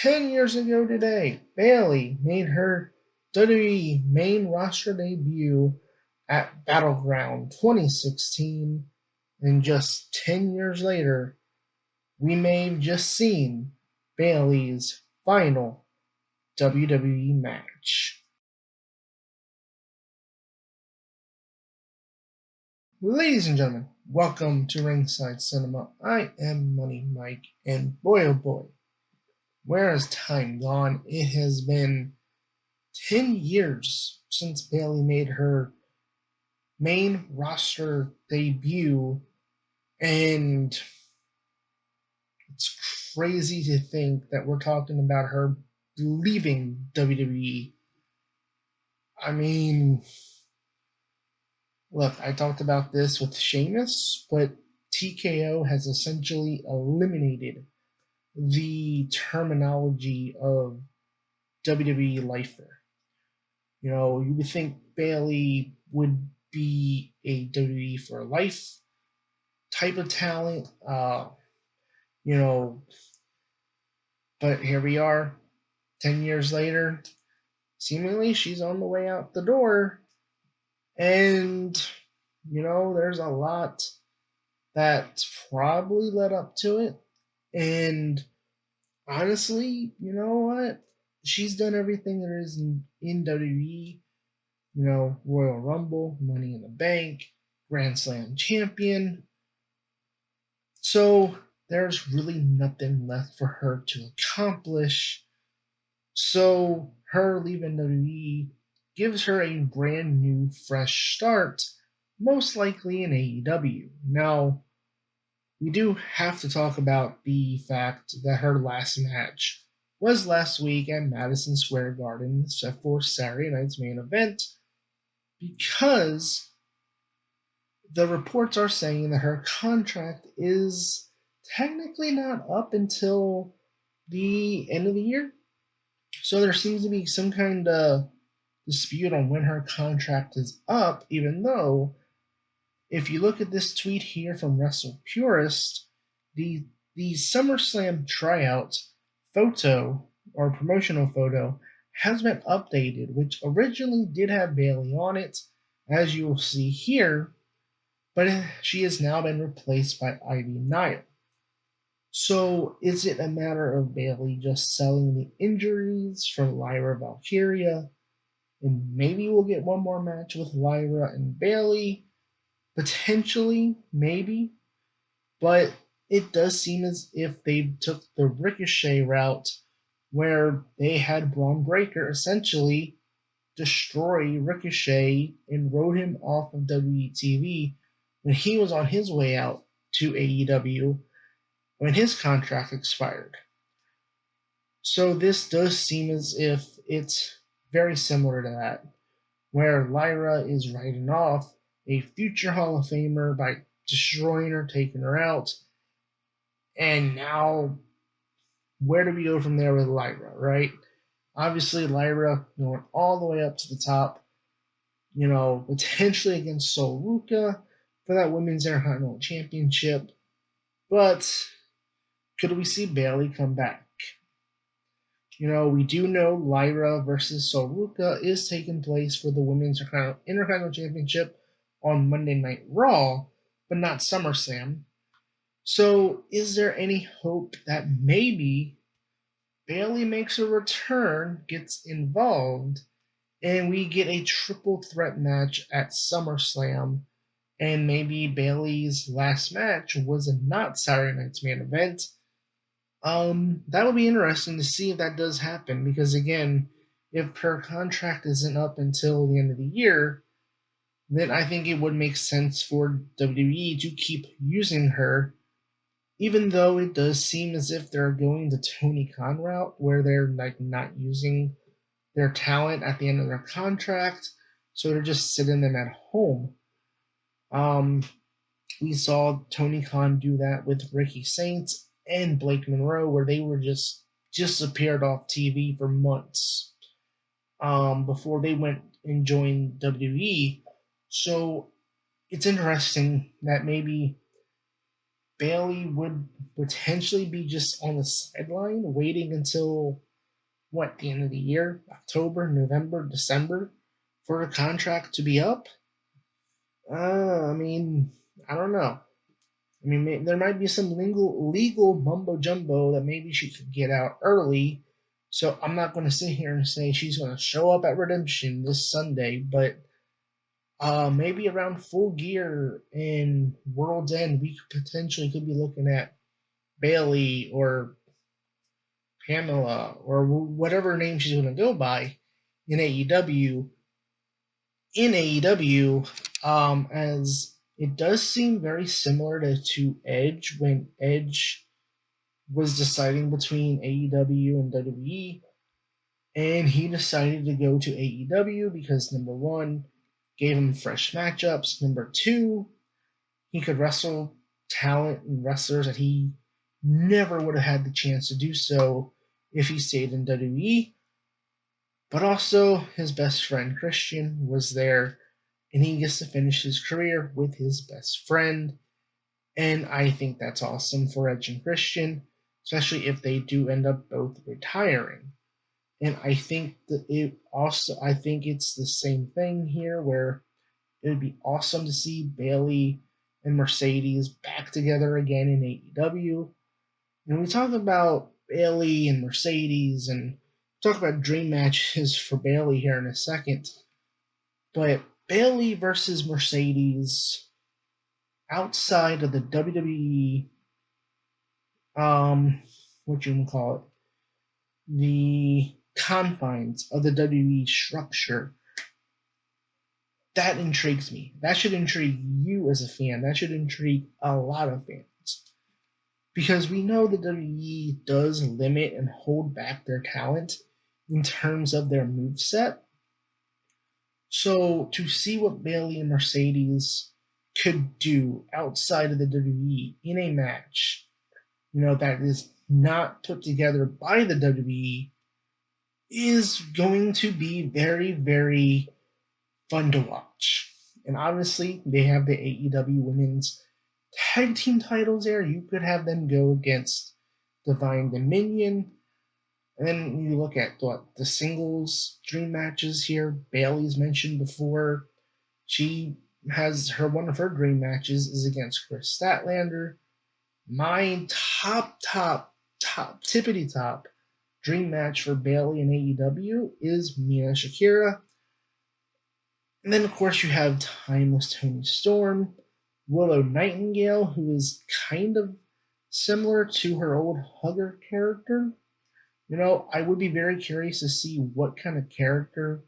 10 years ago today, Bayley made her WWE main roster debut at Battleground 2016, and just 10 years later, we may have just seen Bayley's final WWE match. Ladies and gentlemen, welcome to Ringside Cinema. I am Money Mike, and boy oh boy, where has time gone? It has been 10 years since Bayley made her main roster debut, and it's crazy to think that we're talking about her leaving WWE. I mean, look, I talked about this with Sheamus, but TKO has essentially eliminated the terminology of WWE lifer. You know, you would think Bayley would be a WWE for life type of talent, you know, but here we are, 10 years later. Seemingly she's on the way out the door, and, there's a lot that probably led up to it. And honestly, you know what? She's done everything there is in WWE. Royal Rumble, Money in the Bank, Grand Slam champion. So there's really nothing left for her to accomplish. So her leaving WWE gives her a brand new, fresh start, most likely in AEW. Now, we do have to talk about the fact that her last match was last week at Madison Square Garden for Saturday night's main event, because the reports are saying that her contract is technically not up until the end of the year. So there seems to be some kind of dispute on when her contract is up, even though if you look at this tweet here from Wrestle Purist, the SummerSlam tryout photo or promotional photo has been updated, which originally did have Bayley on it, as you will see here, but she has now been replaced by Ivy Nile. So is it a matter of Bayley just selling the injuries from Lyra Valkyria, and maybe we'll get one more match with Lyra and Bayley? Potentially, maybe, but it does seem as if they took the Ricochet route, where they had Braun Breaker essentially destroy Ricochet and rode him off of WTV when he was on his way out to AEW when his contract expired. So this does seem as if it's very similar to that, where Lyra is writing off a future Hall of Famer by destroying her, taking her out. And now, where do we go from there with Lyra, right? Obviously, Lyra going all the way up to the top, potentially against Sol Ruka for that Women's Intercontinental Championship. But could we see Bayley come back? We do know Lyra versus Sol Ruka is taking place for the Women's Intercontinental Championship on Monday Night Raw, but not SummerSlam. So is there any hope that maybe Bayley makes a return, gets involved, and we get a triple threat match at SummerSlam, and maybe Bayley's last match was not Saturday night's main event? That would be interesting to see if that does happen, because again, if her contract isn't up until the end of the year, then I think it would make sense for WWE to keep using her, even though it does seem as if they're going the Tony Khan route, where they're not using their talent at the end of their contract, so they're just sitting them at home. We saw Tony Khan do that with Ricky Saints and Blake Monroe, where they were just disappeared off TV for months before they went and joined WWE. So it's interesting that maybe Bayley would potentially be just on the sideline waiting until what, the end of the year, October, November, December, for her contract to be up. I mean, I don't know. I mean, there might be some legal mumbo jumbo that maybe she could get out early. So I'm not going to sit here and say she's going to show up at Redemption this Sunday, but maybe around Full Gear in World's End, we could be looking at Bayley or Pamela or whatever name she's going to go by in AEW. As it does seem very similar to Edge when Edge was deciding between AEW and WWE, and he decided to go to AEW because number one, gave him fresh matchups. Number two, he could wrestle talent and wrestlers that he never would have had the chance to do so if he stayed in WWE. But also, his best friend Christian was there, and he gets to finish his career with his best friend. And I think that's awesome for Edge and Christian, especially if they do end up both retiring. And I think I think it's the same thing here where it would be awesome to see Bayley and Mercedes back together again in AEW. And we talk about Bayley and Mercedes and talk about dream matches for Bayley here in a second. But Bayley versus Mercedes outside of the WWE, what you call it, the confines of the WWE structure, that intrigues me. That should intrigue you as a fan. That should intrigue a lot of fans. Because we know the WWE does limit and hold back their talent in terms of their moveset. So to see what Bayley and Mercedes could do outside of the WWE in a match, that is not put together by the WWE is going to be very, very fun to watch. And obviously, they have the AEW Women's Tag Team titles there. You could have them go against Divine Dominion. And then you look at the singles dream matches here. Bayley's mentioned before. She has one of her dream matches is against Chris Statlander. My top tippity top dream match for Bayley in AEW is Mina Shakira. And then, of course, you have Timeless Tony Storm, Willow Nightingale, who is kind of similar to her old Hugger character. I would be very curious to see what kind of character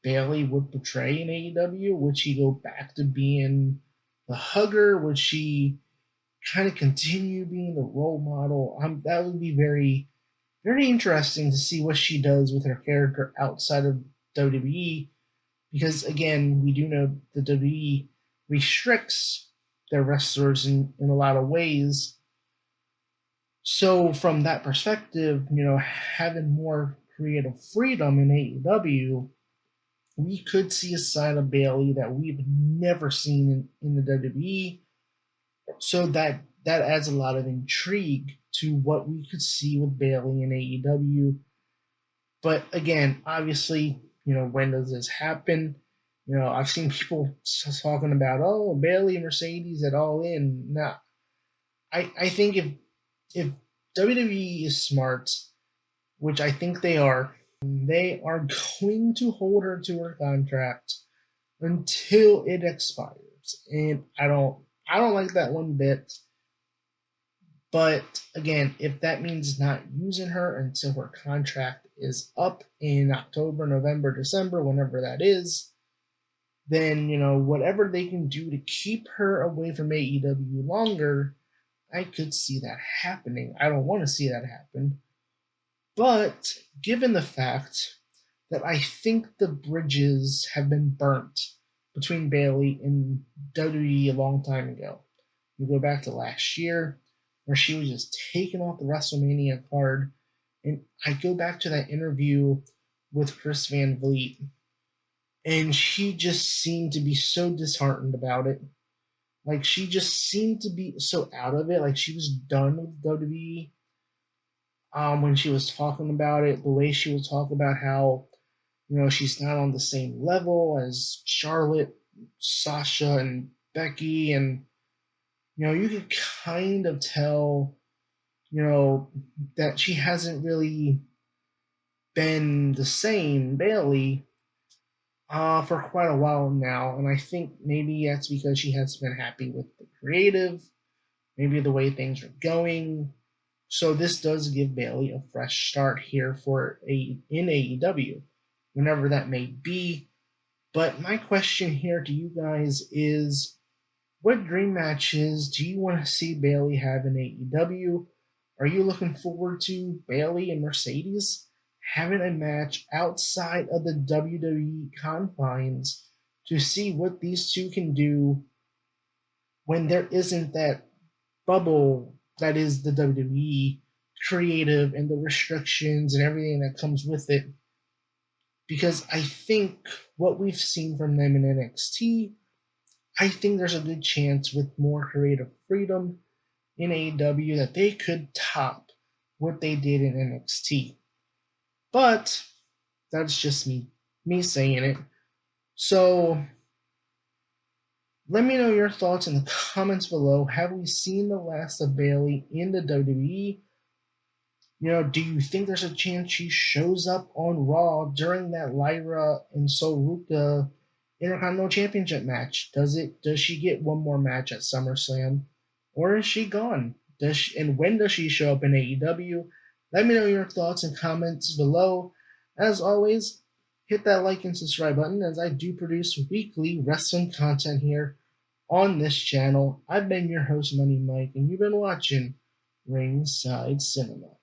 Bayley would portray in AEW. Would she go back to being the Hugger? Would she kind of continue being the role model? That would be very, very interesting to see what she does with her character outside of WWE. Because again, we do know the WWE restricts their wrestlers in a lot of ways. So from that perspective, having more creative freedom in AEW, we could see a side of Bayley that we've never seen in the WWE. So that adds a lot of intrigue to what we could see with Bayley in AEW. But again, obviously, when does this happen? I've seen people talking about, Bayley and Mercedes at All In. Nah, I think if WWE is smart, which I think they are going to hold her to her contract until it expires. And I don't like that one bit. But again, if that means not using her until her contract is up in October, November, December, whenever that is, then, whatever they can do to keep her away from AEW longer, I could see that happening. I don't want to see that happen. But given the fact that I think the bridges have been burnt between Bayley and WWE a long time ago, you go back to last year, where she was just taken off the WrestleMania card. And I go back to that interview with Chris Van Vliet, and she just seemed to be so disheartened about it. Like, she just seemed to be so out of it. Like, she was done with WWE. When she was talking about it, the way she would talk about how, she's not on the same level as Charlotte, Sasha, and Becky. And, you could kind of tell, that she hasn't really been the same, Bayley, for quite a while now. And I think maybe that's because she hasn't been happy with the creative, maybe the way things are going. So this does give Bayley a fresh start here in AEW, whenever that may be. But my question here to you guys is, what dream matches do you want to see Bayley have in AEW? Are you looking forward to Bayley and Mercedes having a match outside of the WWE confines to see what these two can do when there isn't that bubble that is the WWE creative and the restrictions and everything that comes with it? Because I think what we've seen from them in NXT, I think there's a good chance with more creative freedom in AEW that they could top what they did in NXT. But that's just me saying it. So let me know your thoughts in the comments below. Have we seen the last of Bayley in the WWE? Do you think there's a chance she shows up on Raw during that Lyra and Soruka Intercontinental Championship match? Does she get one more match at SummerSlam, or is she gone? And when does she show up in AEW? Let me know your thoughts and comments below. As always, hit that like and subscribe button, as I do produce weekly wrestling content here on this channel. I've been your host, Money Mike, and you've been watching Ringside Cinema.